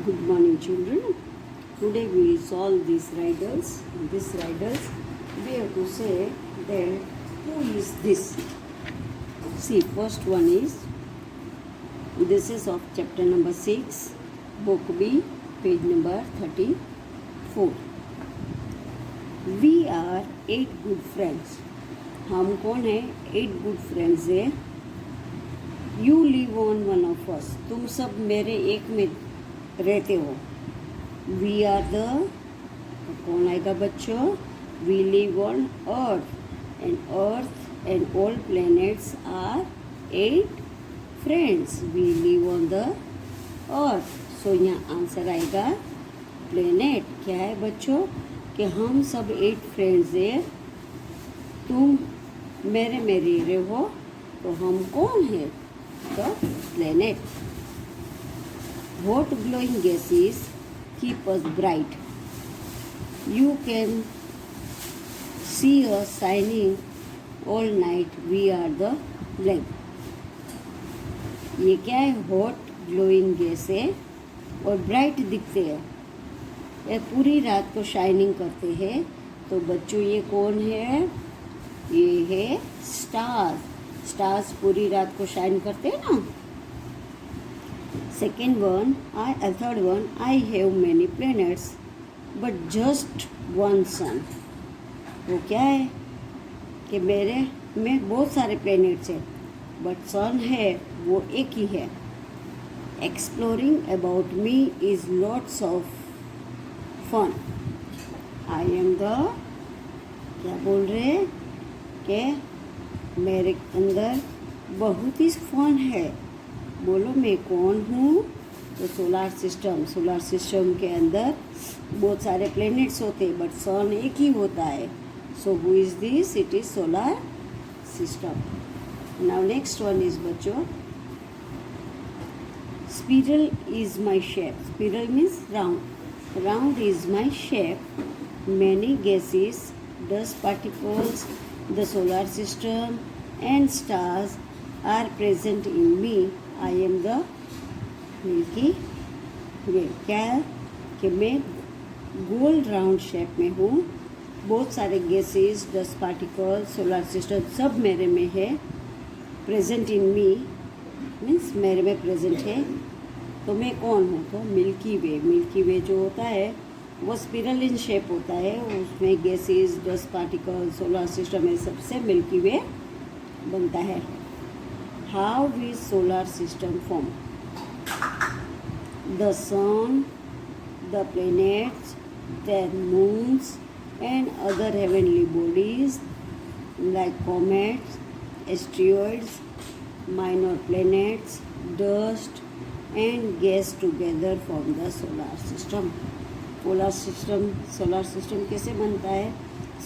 Good morning, children. Today we will solve these riddles. These riddles, we have to say that who is this? See, first one is, this is of chapter number 6, book B, page number 34. We are 8 good friends. हम कौन है? 8 good friends है. You live on one of us. तुम सब मेरे एक में रहते हो. वी आर द, कौन आएगा बच्चों? We live on Earth and all planets are 8 friends. We live on the Earth. So यहाँ आंसर आएगा प्लैनेट. क्या है बच्चों? कि हम सब 8 फ्रेंड्स है. तुम मेरे में रह रहे हो तो हम कौन है? तो planet. Hot glowing gases keep us bright. You can see us shining all night. We are the lamp. ये क्या है? हॉट ग्लोइंग गैस है और ब्राइट दिखते हैं. ये पूरी रात को शाइनिंग करते हैं. तो बच्चों ये कौन है? ये है स्टार्स. स्टार्स पूरी रात को शाइन करते हैं ना. Second one, third one, I have many planets, but just one sun. वो क्या है? कि मेरे में बहुत सारे प्लैनेट्स हैं, बट सन है वो एक ही है. Exploring about me is lots of fun. I am the, क्या बोल रहे हैं? कि मेरे अंदर बहुत ही फन है. बोलो मैं कौन हूँ? तो सोलार सिस्टम के अंदर बहुत सारे प्लैनेट्स होते हैं, बट सन एक ही होता है. So who is this? It is solar system. Now next one is बच्चों, spiral is my shape. Spiral means round. Round is my shape. Many gases, dust particles, the solar system and stars are present in me. I am the milky Way. क्या है? कि मैं गोल round shape में हूँ. बहुत सारे gases, dust particle, solar system सब मेरे में है. प्रेजेंट इन मी मीन्स मेरे में प्रेजेंट है. तो मैं कौन हूँ? तो मिल्की वे. मिल्की वे जो होता है वो स्पिरल इन शेप होता है. उसमें gases, dust particle, solar system, ये सबसे मिल्की वे बनता है. How is solar system formed? The sun, the planets, their moons, and other heavenly bodies like comets, asteroids, minor planets, dust, and gas together form the solar system. Solar system कैसे बनता है?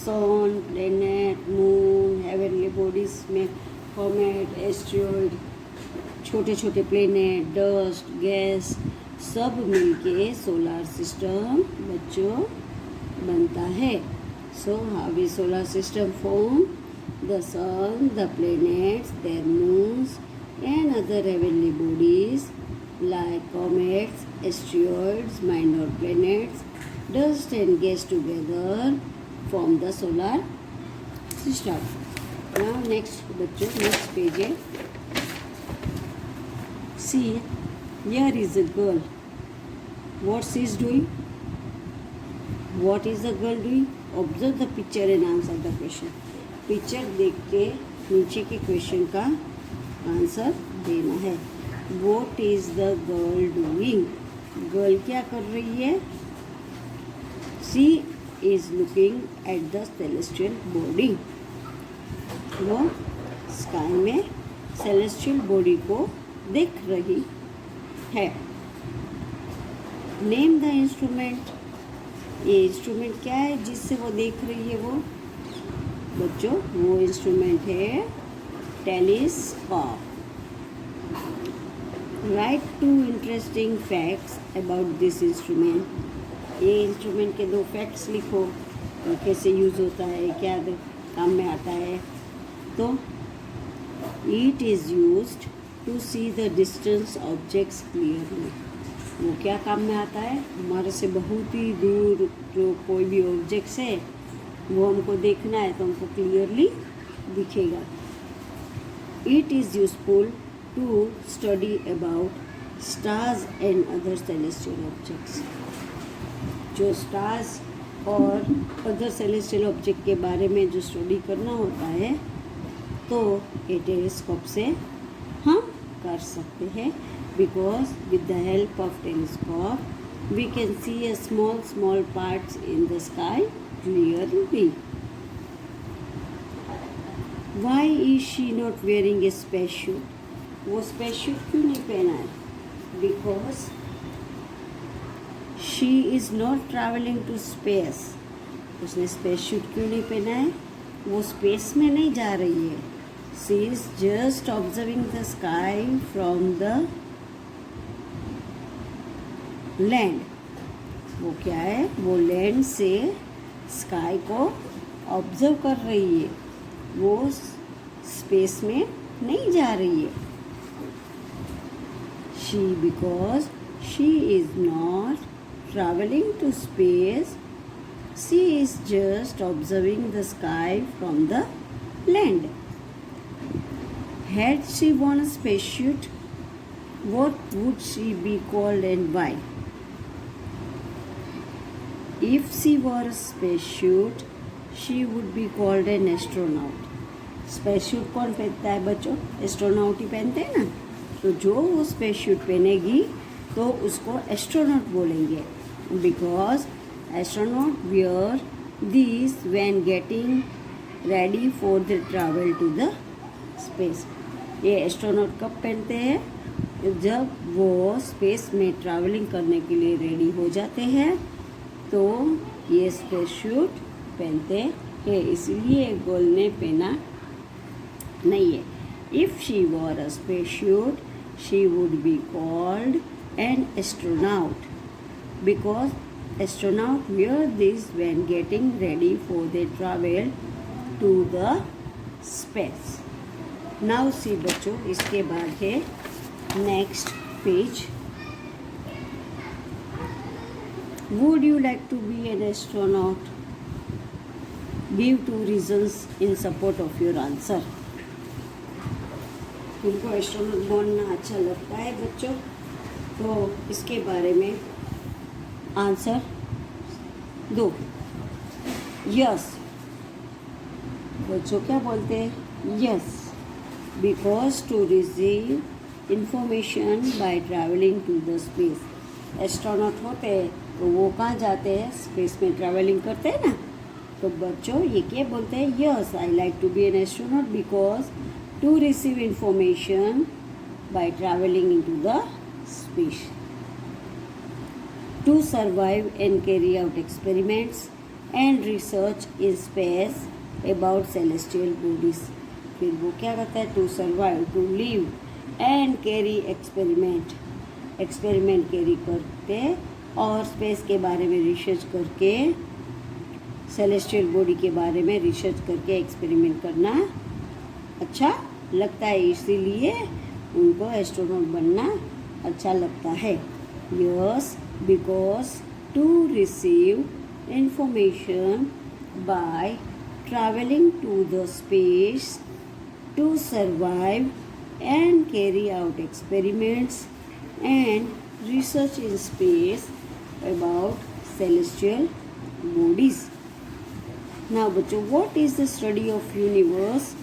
सन, planet, moon, heavenly bodies में comet, asteroid, छोटे छोटे planet, dust, gas सब मिलके solar system बच्चों बनता है. So how is solar system form? The sun, the planets, their moons and other heavenly bodies like comets, asteroids, minor planets, dust and gas together form the solar system. Now next बच्चों, next page है. See, here is a girl. What she is doing? What is the girl doing? Observe the picture and answer the question. Picture देख के नीचे के question का answer देना है. What is the girl doing? Girl क्या कर रही है? She is looking at the celestial body. वो स्काई में सेलेस्टियल बॉडी को देख रही है. Name the instrument. ये इंस्ट्रूमेंट क्या है जिससे वो देख रही है? वो बच्चों वो इंस्ट्रूमेंट है telescope. Right 2 interesting facts about this instrument. ये इंस्ट्रूमेंट के 2 फैक्ट्स लिखो. तो कैसे यूज़ होता है, क्या काम में आता है? तो it is used to see the distance objects clearly. वो क्या काम में आता है? हमारे से बहुत ही दूर जो कोई भी ऑब्जेक्ट्स है वो हमको देखना है तो हमको क्लियरली दिखेगा। It is useful to study about stars and other celestial objects. जो स्टार्स और अदर सेलेस्टियल ऑब्जेक्ट के बारे में जो स्टडी करना होता है तो ये टेलीस्कोप से हम कर सकते हैं, because with the help of telescope we can see a small parts in the sky clearly. Why is she not wearing a space suit? वो स्पेस शूट क्यों नहीं पहना है? Because she is not travelling to space. उसने space suit क्यों नहीं पहना है? वो स्पेस में नहीं जा रही है। She is just observing the sky from the land. वो क्या है? वो लैंड से स्काई को ऑब्जर्व कर रही है, वो स्पेस में नहीं जा रही है। Because she is not traveling to space, she is just observing the sky from the land. Had she worn a spacesuit, what would she be called and why? If she wore a spacesuit, she would be called an astronaut. Spacesuit कौन पहनता है बच्चों? Astronaut ही पहनते हैं ना। तो जो वो स्पेससूट पहनेगी तो उसको एस्ट्रोनॉट बोलेंगे, because astronaut wear these when getting ready for the travel to the space. ये एस्ट्रोनॉट कब पहनते हैं? जब वो स्पेस में ट्रैवलिंग करने के लिए रेडी हो जाते हैं तो ये स्पेस सूट पहनते हैं, इसलिए गोल ने पहना नहीं है। If she war a space suit she would be called an astronaut, because astronaut wear this when getting ready for their travel to the space. Now see बच्चों, इसके बाद है next page. Would you like to be an astronaut? Give 2 reasons in support of your answer. तुमको astronaut बनना अच्छा लगता है बच्चों? तो इसके बारे में आंसर दो। यस, बच्चों क्या बोलते हैं? Yes, because to receive information by travelling to the space. Astronaut होते हैं तो वो कहाँ जाते हैं? स्पेस में ट्रैवलिंग करते हैं ना। तो बच्चों ये क्या बोलते हैं? Yes, I like to be an astronaut because to receive information by travelling into the space, to survive and carry out experiments and research in space about celestial bodies. फिर वो क्या कहता है? To survive, to live and carry experiment. Experiment carry करते और space के बारे में रिसर्च करके, सेलेस्टियल बॉडी के बारे में रिसर्च करके एक्सपेरिमेंट करना अच्छा लगता है, इसीलिए उनको एस्ट्रोनॉट बनना अच्छा लगता है। Yes, because to receive information by traveling to the space, to survive and carry out experiments and research in space about celestial bodies. Now बच्चों, what is the study of universe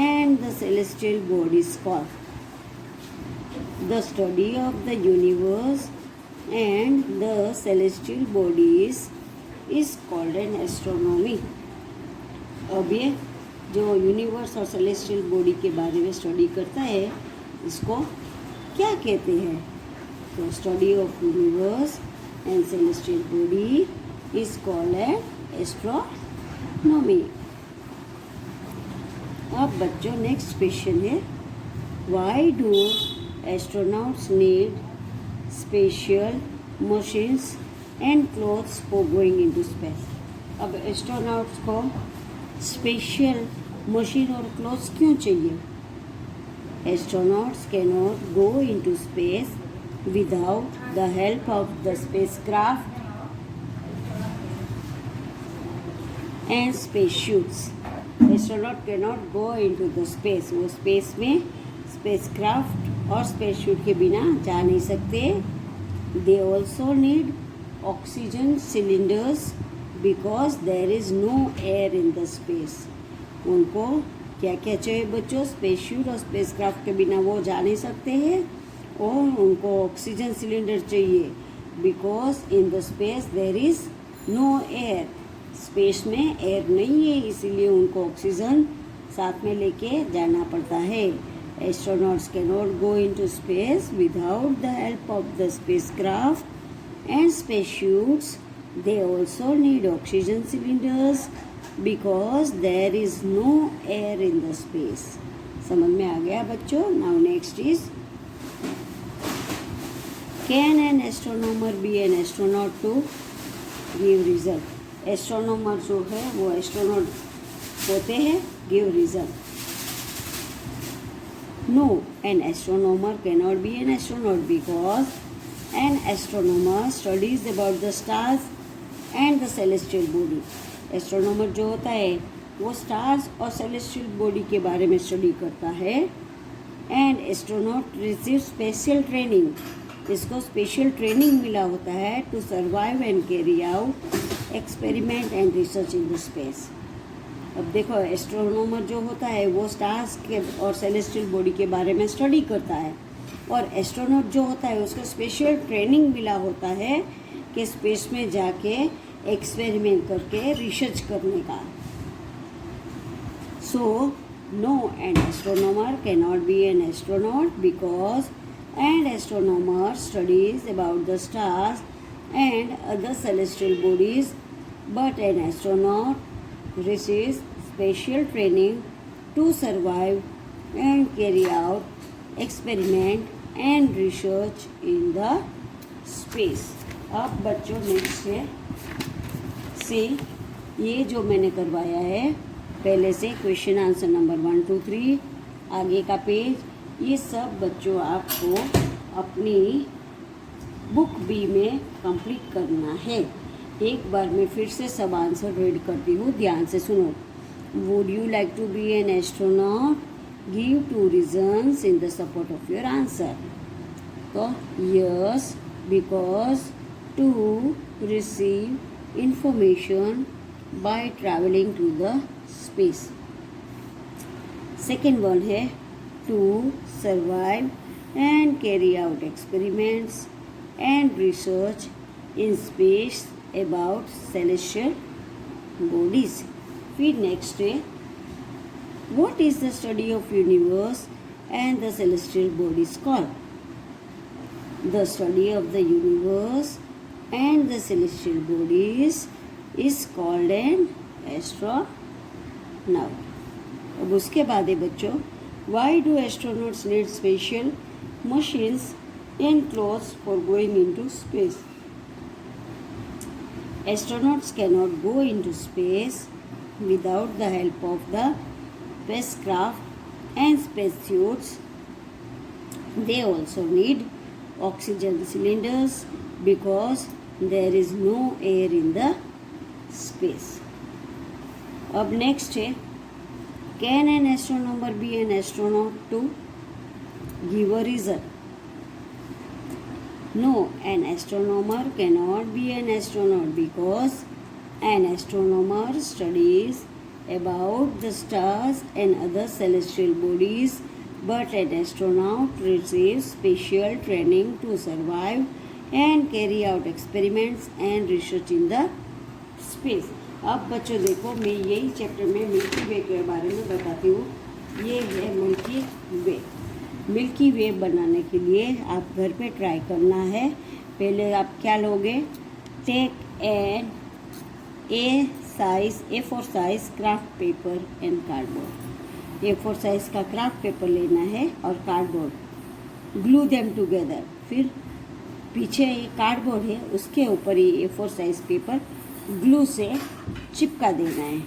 and the celestial bodies called? The study of the universe and the celestial bodies is called an astronomy. अब ये जो universe और celestial body के बारे में study करता है इसको क्या कहते हैं? तो study of universe and celestial body is called an astronomy. अब बच्चों नेक्स्ट क्वेश्चन है, why do astronauts need special machines and clothes for going into space? अब एस्ट्रोनॉट्स को स्पेशल मशीन और क्लोथ्स क्यों चाहिए? Astronauts can not go into space without the help of the spacecraft and spacesuits. Astronaut cannot go into the space. वो space में spacecraft और स्पेसशूट के बिना जा नहीं सकते. They also need oxygen cylinders because there is no air in the space. उनको क्या क्या चाहिए बच्चों? स्पेसशूट और स्पेसक्राफ्ट के बिना वो जा नहीं सकते हैं और उनको ऑक्सीजन सिलेंडर चाहिए. Because in the space there is no air. Space में एयर नहीं है, इसीलिए उनको ऑक्सीजन साथ में लेके जाना पड़ता है. Astronauts can not go into space without the help of the spacecraft and spacesuits. They also need oxygen cylinders because there is no air in the space. समझ में आ गया बच्चों? Now next is, can an astronomer be an astronaut to give result. Astronomer जो है वो astronaut होते हैं. Give result. No, an astronomer can not be an astronaut because an astronomer studies about the stars and the celestial body. Astronomer जो होता है वो stars और सेलेस्टियल बॉडी के बारे में स्टडी करता है. And astronaut receive special training. इसको स्पेशल ट्रेनिंग मिला होता है to survive and carry out experiment and research in the space. अब देखो, एस्ट्रोनॉमर जो होता है वो स्टार्स के और सेलेस्टियल बॉडी के बारे में स्टडी करता है और एस्ट्रोनॉट जो होता है उसको स्पेशल ट्रेनिंग मिला होता है कि स्पेस में जाके एक्सपेरिमेंट करके रिसर्च करने का. So no, an astronomer can not be an astronaut because an astronomer studies about the stars and other celestial bodies, but an astronaut receives special training to survive and carry out experiment and research in the space. अब बच्चों next है से ये जो मैंने करवाया है पहले से क्वेश्चन आंसर नंबर 1 2 3 आगे का पेज, ये सब बच्चों आपको अपनी बुक बी में कंप्लीट करना है. एक बार मैं फिर से सब आंसर रीड करती हूँ, ध्यान से सुनो. Would you like to be an astronaut? Give 2 reasons in the support of your answer. तो yes, because to receive information by travelling to the space. Second one है to survive and carry out experiments and research in space about celestial bodies. फिर next है, what is the study of universe and the celestial bodies called? The study of the universe and the celestial bodies is called an astronaut. अब उसके बाद है बच्चों, why do astronauts need special machines and clothes for going into space? Astronauts cannot go into space without the help of the spacecraft and spacesuits. They also need oxygen cylinders because there is no air in the space. अब next है, can an astronomer be an astronaut to give a reason? No, an astronomer cannot be an astronaut because an astronomer studies about the stars and other celestial bodies, but an astronaut receives special training to survive and carry out experiments and research in the space. अब बच्चों देखो, मैं यही chapter में milky वे के बारे में बताती हूँ. ये है मिल्की वे. मिल्की वे बनाने के लिए आप घर पे ट्राई करना है. पहले आप क्या लोगे? Take an A4 size craft paper and cardboard. A4 size का क्राफ्ट पेपर लेना है और कार्डबोर्ड. Glue them together. फिर पीछे ये कार्डबोर्ड है, उसके ऊपर ये A4 साइज पेपर ग्लू से चिपका देना है.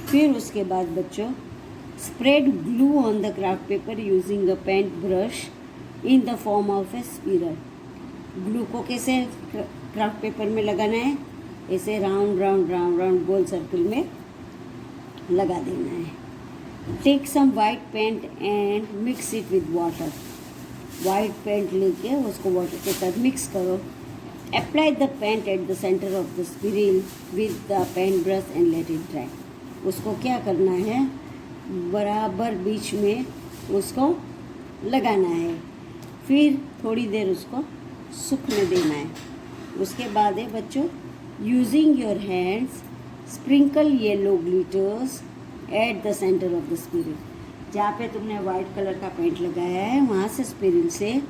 फिर उसके बाद बच्चों, spread glue on the craft paper using a paint brush in the form of a spiral. Glue को कैसे क्राफ्ट पेपर में लगाना है, ऐसे राउंड राउंड राउंड राउंड गोल सर्कल में लगा देना है। Take some white paint and mix it with water. White paint लेके उसको वाटर के साथ मिक्स करो। Apply the paint at the centre of the spiral with the paint brush and let it dry. उसको क्या करना है, बराबर बीच में उसको लगाना है, फिर थोड़ी देर उसको सूखने देना है। उसके बाद है बच्चों, using your hands sprinkle yellow glitters at the centre of the spiral. जहाँ पे तुमने वाइट कलर का पेंट लगाया है वहाँ से स्पिरिल से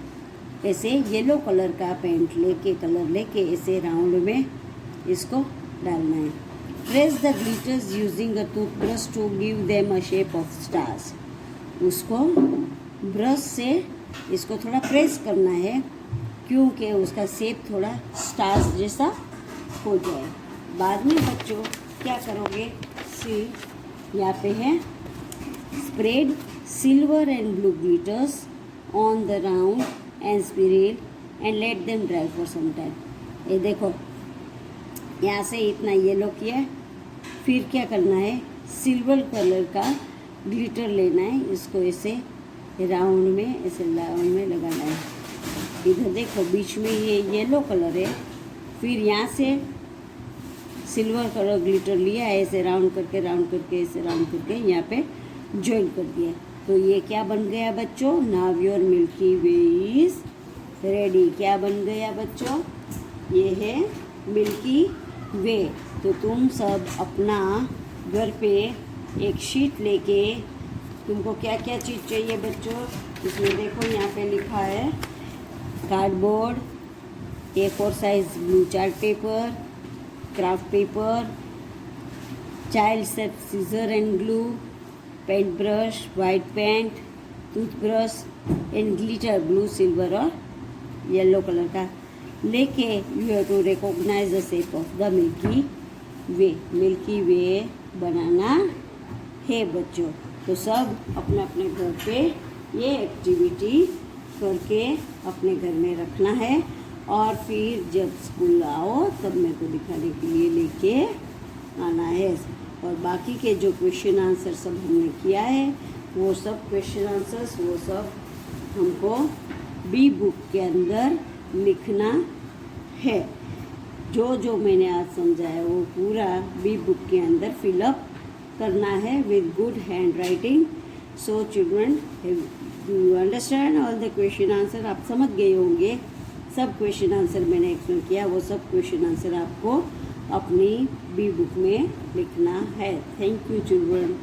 ऐसे येलो कलर का पेंट लेके ऐसे राउंड में इसको डालना है। Press the glitters using a toothbrush to give them a shape of stars. उसको ब्रश से इसको थोड़ा प्रेस करना है क्योंकि उसका शेप थोड़ा स्टार्स जैसा हो जाए। बाद में बच्चों क्या करोगे, सी यहाँ पे है, spread silver and blue glitters on the round and spiral and let them dry for some time. ये देखो यहाँ से इतना येलो किया, फिर क्या करना है, सिल्वर कलर का ग्लिटर लेना है, इसको ऐसे राउंड में लगाना है। इधर देखो बीच में ये येलो कलर है, फिर यहाँ से सिल्वर कलर ग्लिटर लिया है, ऐसे राउंड करके ऐसे राउंड करके यहाँ पे ज्वाइन कर दिया। तो ये क्या बन गया बच्चों, now your milky way is ready. क्या बन गया बच्चों, ये है मिल्की वे। तो तुम सब अपना घर पे एक शीट लेके, तुमको क्या क्या चीज़ चाहिए बच्चों, इसमें देखो यहाँ पे लिखा है cardboard, A4 size blue chart paper, craft paper, child shape scissor and glue, paint brush, white paint, toothbrush and glitter blue, silver और येलो कलर का लेके you have to recognise the shape of the milky way. Milky way बनाना है बच्चों। तो सब अपने अपने घर पे ये एक्टिविटी करके अपने घर में रखना है और फिर जब स्कूल आओ तब मेरे को दिखाने के लिए लेके आना है। और बाकी के जो क्वेश्चन आंसर सब हमने किया है वो सब क्वेश्चन आंसर्स वो सब हमको बी बुक के अंदर लिखना है। जो जो मैंने आज समझाया वो पूरा बी बुक के अंदर फिलअप करना है with good hand writing. So children, you understand all the question answer. आप समझ गए होंगे सब क्वेश्चन आंसर मैंने एक्सप्लेन किया, वो सब क्वेश्चन आंसर आपको अपनी बी बुक में लिखना है। Thank you children.